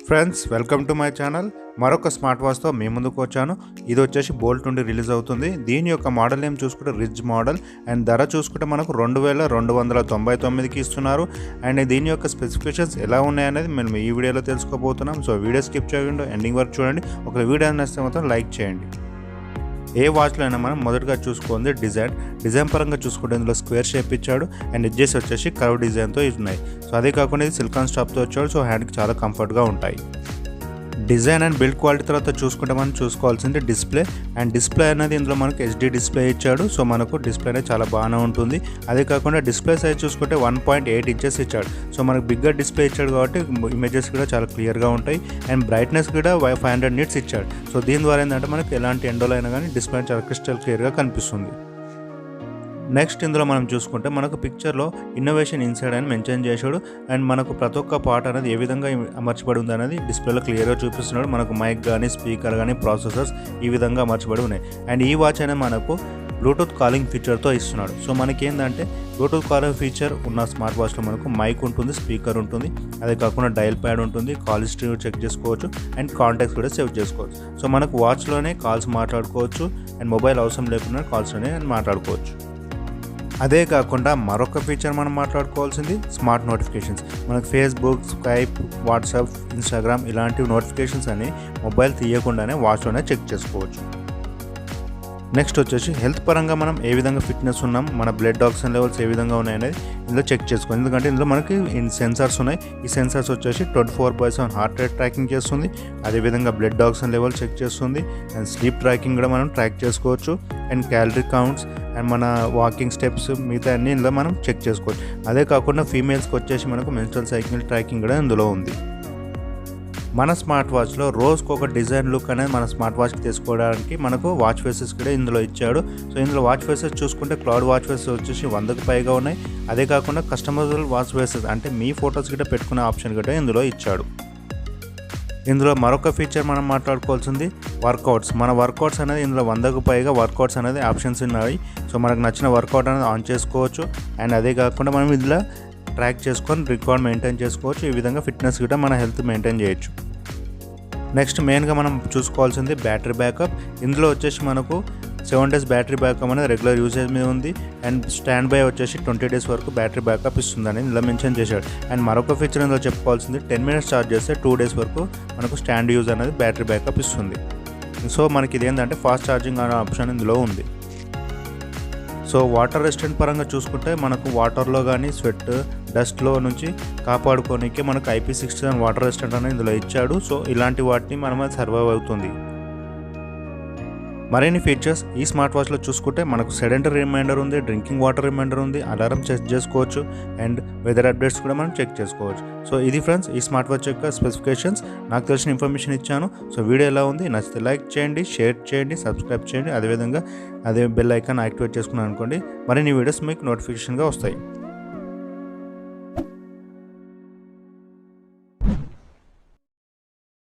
Friends welcome to my channel. మరొక smart వాచ్తో మీ ముందుకు వచ్చాను. ఇది వచ్చేసి బోల్ట్ నుండి రిలీజ్ అవుతుంది. దీని యొక్క మోడల్ నేమ్ చూసుకుంటే రిడ్జ్ మోడల్ అండ్ ధర చూసుకుంటే మనకు 2299కి ఇస్తున్నారు. అండ్ దీని యొక్క స్పెసిఫికేషన్స్ ఎలా ఉన్నాయనేది మేము ఈ వీడియోలో తెలుసుకోబోతున్నాం. సో వీడియో స్కిప్ చేయకుండా ఎండింగ్ వరకు చూడండి. ఒక వీడియో నచ్చితే మాత్రం లైక్ చేయండి. ఏ వాచ్లో అయినా మనం మొదటగా చూసుకుంది డిజైన్ పరంగా చూసుకుంటే ఇందులో స్క్వేర్ షేప్ ఇచ్చాడు అండ్ ఎడ్జెస్ వచ్చేసి కర్వ్ డిజైన్తో ఉన్నాయి. సో అదే కాకుండా ఇది సిలికాన్ స్టాప్తో వచ్చాడు. సో హ్యాండ్కి చాలా కంఫర్ట్గా ఉంటాయి. డిజైన్ అండ్ బిల్డ్ క్వాలిటీ తర్వాత చూసుకుంటే మనం చూసుకోవాల్సింది డిస్ప్లే అనేది ఇందులో మనకు HD డిస్ప్లే ఇచ్చాడు. సో మనకు డిస్ప్లే అనేది చాలా బాగానే ఉంటుంది. అదే కాకుండా డిస్ప్లే సైజ్ చూసుకుంటే 1.8 ఇంచెస్ ఇచ్చాడు. సో మనకు బిగ్గర్ డిస్ప్లే ఇచ్చాడు కాబట్టి ఇమేజెస్ కూడా చాలా క్లియర్గా ఉంటాయి. అండ్ బ్రైట్నెస్ కూడా 500 నిట్స్ ఇచ్చాడు. సో దీని ద్వారా ఏంటంటే మనకు ఎలాంటి ఎండలో అయినా కానీ డిస్ప్లే చాలా క్రిస్టల్ క్లియర్గా కనిపిస్తుంది. నెక్స్ట్ ఇందులో మనం చూసుకుంటే మనకు పిక్చర్లో ఇన్నోవేషన్ ఇన్సైడ్ అని మెన్షన్ చేశాడు. అండ్ మనకు ప్రతి ఒక్క పార్ట్ అనేది ఏ విధంగా అమర్చబడి ఉంది అనేది డిస్ప్లేలో క్లియర్గా చూపిస్తున్నాడు. మనకు మైక్ కానీ స్పీకర్ కానీ ప్రాసెసర్స్ ఈ విధంగా అమర్చబడి ఉన్నాయి. అండ్ ఈ వాచ్ అనేది మనకు బ్లూటూత్ కాలింగ్ ఫీచర్తో ఇస్తున్నాడు. సో మనకి ఏంటంటే బ్లూటూత్ కాలింగ్ ఫీచర్ ఉన్న స్మార్ట్ వాచ్లో మనకు మైక్ ఉంటుంది, స్పీకర్ ఉంటుంది, అదే కాకుండా డయల్ ప్యాడ్ ఉంటుంది, కాల్ హిస్టరీ చెక్ చేసుకోవచ్చు అండ్ కాంటాక్ట్స్ కూడా సేవ్ చేసుకోవచ్చు. సో మనకు వాచ్లోనే కాల్స్ మాట్లాడుకోవచ్చు అండ్ మొబైల్ అవసరం లేకుండా కాల్స్లోనే మాట్లాడుకోవచ్చు. అదే కాకుండా మరొక ఫీచర్ మనం మాట్లాడుకోవాల్సింది స్మార్ట్ నోటిఫికేషన్స్. మనకు ఫేస్బుక్, స్కైప్, వాట్సాప్, ఇన్స్టాగ్రామ్ ఇలాంటి నోటిఫికేషన్స్ అని మొబైల్ తీయకుండానే వాచ్లోనే చెక్ చేసుకోవచ్చు. నెక్స్ట్ వచ్చేసి హెల్త్ పరంగా మనం ఏ విధంగా ఫిట్నెస్ ఉన్నాం, మన బ్లడ్ ఆక్సిజన్ లెవెల్స్ ఏ విధంగా ఉన్నాయనేది ఇందులో చెక్ చేసుకోవాలి. ఎందుకంటే ఇందులో మనకి సెన్సార్స్ ఉన్నాయి. ఈ సెన్సార్స్ వచ్చేసి 24/7 హార్ట్ రేట్ ట్రాకింగ్ చేస్తుంది. అదేవిధంగా బ్లడ్ ఆక్సిజన్ లెవెల్ చెక్ చేస్తుంది అండ్ స్లీప్ ట్రాకింగ్ కూడా మనం ట్రాక్ చేసుకోవచ్చు అండ్ క్యాలరీ కౌంట్స్ అండ్ మన వాకింగ్ స్టెప్స్ మిగతా అన్ని ఇందులో మనం చెక్ చేసుకోవచ్చు. అదే కాకుండా ఫీమేల్స్కి వచ్చేసి మనకు మెన్స్ట్రువల్ సైకిల్ ట్రాకింగ్ కూడా ఇందులో ఉంది. మన స్మార్ట్ వాచ్లో రోజుకు ఒక డిజైన్ లుక్ అనేది మన స్మార్ట్ వాచ్కి తీసుకోవడానికి మనకు వాచ్ ఫేసెస్ కూడా ఇందులో ఇచ్చాడు. సో ఇందులో వాచ్ ఫేసెస్ చూసుకుంటే క్లౌడ్ వాచ్ ఫేసెస్ వచ్చేసి 100కు పైగా ఉన్నాయి. అదే కాకుండా కస్టమైజబుల్ వాచ్ ఫేసెస్ అంటే మీ ఫొటోస్ కూడా పెట్టుకునే ఆప్షన్ కూడా ఇందులో ఇచ్చాడు. ఇందులో మరొక ఫీచర్ మనం మాట్లాడుకోవాల్సింది వర్కౌట్స్. మన వర్కౌట్స్ అనేది ఇందులో 100కు పైగా వర్కౌట్స్ అనేది ఆప్షన్స్ ఉన్నాయి. సో మనకు నచ్చిన వర్కౌట్ అనేది ఆన్ చేసుకోవచ్చు అండ్ అదే కాకుండా మనం ఇందులో ట్రాక్ చేసుకొని రికార్డ్ మెయింటైన్ చేసుకోవచ్చు. ఈ విధంగా ఫిట్నెస్ కూడా మన హెల్త్ మెయింటైన్ చేయొచ్చు. నెక్స్ట్ మెయిన్గా మనం చూసుకోవాల్సింది బ్యాటరీ బ్యాకప్. ఇందులో వచ్చేసి మనకు 7 days బ్యాటరీ బ్యాకప్ అనేది రెగ్యులర్ యూసేజ్ మీద ఉంది అండ్ స్టాండ్ బై వచ్చేసి 20 days వరకు బ్యాటరీ బ్యాకప్ ఇస్తుందని ఇందులో మెన్షన్ చేశాడు. అండ్ మరొక ఫీచర్ ఇందులో చెప్పుకోవాల్సింది 10 minutes ఛార్జ్ చేస్తే 2 days వరకు మనకు స్టాండ్ యూజ్ అనేది బ్యాటరీ బ్యాకప్ ఇస్తుంది. సో మనకి ఇదేంటంటే ఫాస్ట్ ఛార్జింగ్ అనే ఆప్షన్ ఇందులో ఉంది. సో వాటర్ రెసిస్టెంట్ పరంగా చూసుకుంటే మనకు వాటర్లో కానీ స్వెట్ డస్ట్లో నుంచి కాపాడుకోనికి మనకు IP67 వాటర్ రెసిస్టెంట్ అనేది ఇందులో ఇచ్చాడు. సో ఇలాంటి వాటిని మనం సర్వైవ్ అవుతుంది. మరిన్ని ఫీచర్స్ ఈ స్మార్ట్ వాచ్లో చూసుకుంటే మనకు సెడెంటరీ రిమైండర్ ఉంది, డ్రింకింగ్ వాటర్ రిమైండర్ ఉంది, అలారం చెక్ చేసుకోవచ్చు అండ్ వెదర్ అప్డేట్స్ కూడా మనం చెక్ చేసుకోవచ్చు. సో ఇది ఫ్రెండ్స్ ఈ స్మార్ట్ వాచ్ యొక్క స్పెసిఫికేషన్స్. నాకు తెలిసిన ఇన్ఫర్మేషన్ ఇచ్చాను. సో వీడియో ఎలా ఉంది నచ్చితే లైక్ చేయండి, షేర్ చేయండి, సబ్స్క్రైబ్ చేయండి. అదేవిధంగా బెల్ ఐకాన్ యాక్టివేట్ చేసుకున్నాను అనుకోండి మరిన్ని వీడియోస్ మీకు నోటిఫికేషన్గా వస్తాయి.